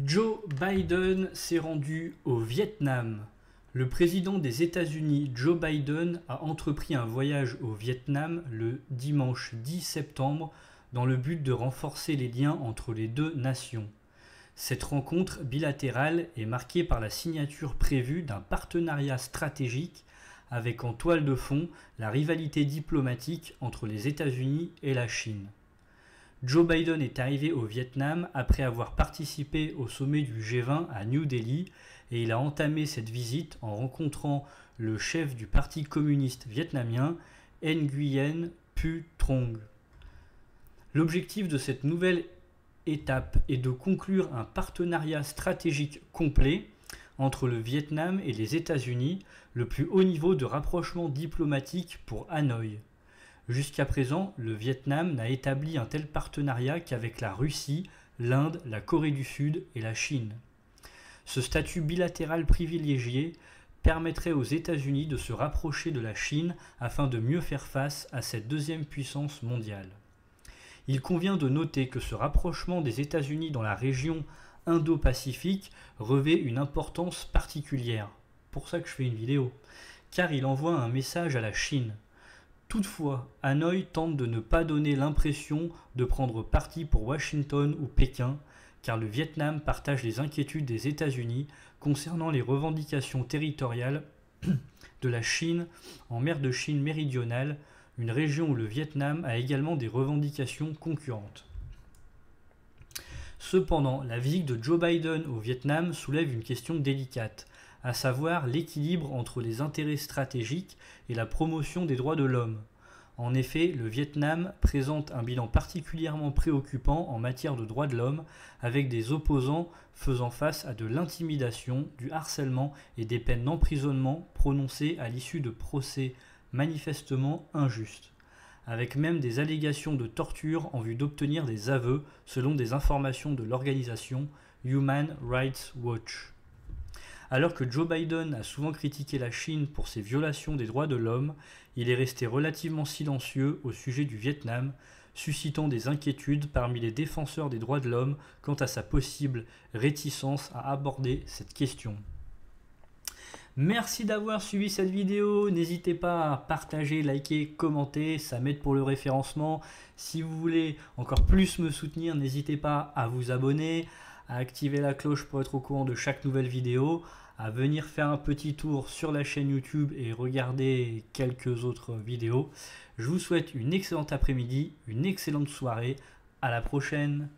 Joe Biden s'est rendu au Vietnam. Le président des États-Unis, Joe Biden, a entrepris un voyage au Vietnam le dimanche 10 septembre dans le but de renforcer les liens entre les deux nations. Cette rencontre bilatérale est marquée par la signature prévue d'un partenariat stratégique avec en toile de fond la rivalité diplomatique entre les États-Unis et la Chine. Joe Biden est arrivé au Vietnam après avoir participé au sommet du G20 à New Delhi et il a entamé cette visite en rencontrant le chef du Parti communiste vietnamien, Nguyen Phu Trong. L'objectif de cette nouvelle étape est de conclure un partenariat stratégique complet entre le Vietnam et les États-Unis, le plus haut niveau de rapprochement diplomatique pour Hanoï. Jusqu'à présent, le Vietnam n'a établi un tel partenariat qu'avec la Russie, l'Inde, la Corée du Sud et la Chine. Ce statut bilatéral privilégié permettrait aux États-Unis de se rapprocher de la Chine afin de mieux faire face à cette deuxième puissance mondiale. Il convient de noter que ce rapprochement des États-Unis dans la région Indo-Pacifique revêt une importance particulière. Pour ça que je fais une vidéo, car il envoie un message à la Chine. Toutefois, Hanoï tente de ne pas donner l'impression de prendre parti pour Washington ou Pékin, car le Vietnam partage les inquiétudes des États-Unis concernant les revendications territoriales de la Chine en mer de Chine méridionale, une région où le Vietnam a également des revendications concurrentes. Cependant, la visite de Joe Biden au Vietnam soulève une question délicate, à savoir l'équilibre entre les intérêts stratégiques et la promotion des droits de l'homme. En effet, le Vietnam présente un bilan particulièrement préoccupant en matière de droits de l'homme, avec des opposants faisant face à de l'intimidation, du harcèlement et des peines d'emprisonnement prononcées à l'issue de procès manifestement injustes, avec même des allégations de torture en vue d'obtenir des aveux, selon des informations de l'organisation Human Rights Watch. Alors que Joe Biden a souvent critiqué la Chine pour ses violations des droits de l'homme, il est resté relativement silencieux au sujet du Vietnam, suscitant des inquiétudes parmi les défenseurs des droits de l'homme quant à sa possible réticence à aborder cette question. Merci d'avoir suivi cette vidéo, n'hésitez pas à partager, liker, commenter, ça m'aide pour le référencement. Si vous voulez encore plus me soutenir, n'hésitez pas à vous abonner, à activer la cloche pour être au courant de chaque nouvelle vidéo, à venir faire un petit tour sur la chaîne YouTube et regarder quelques autres vidéos. Je vous souhaite une excellente après-midi, une excellente soirée, à la prochaine.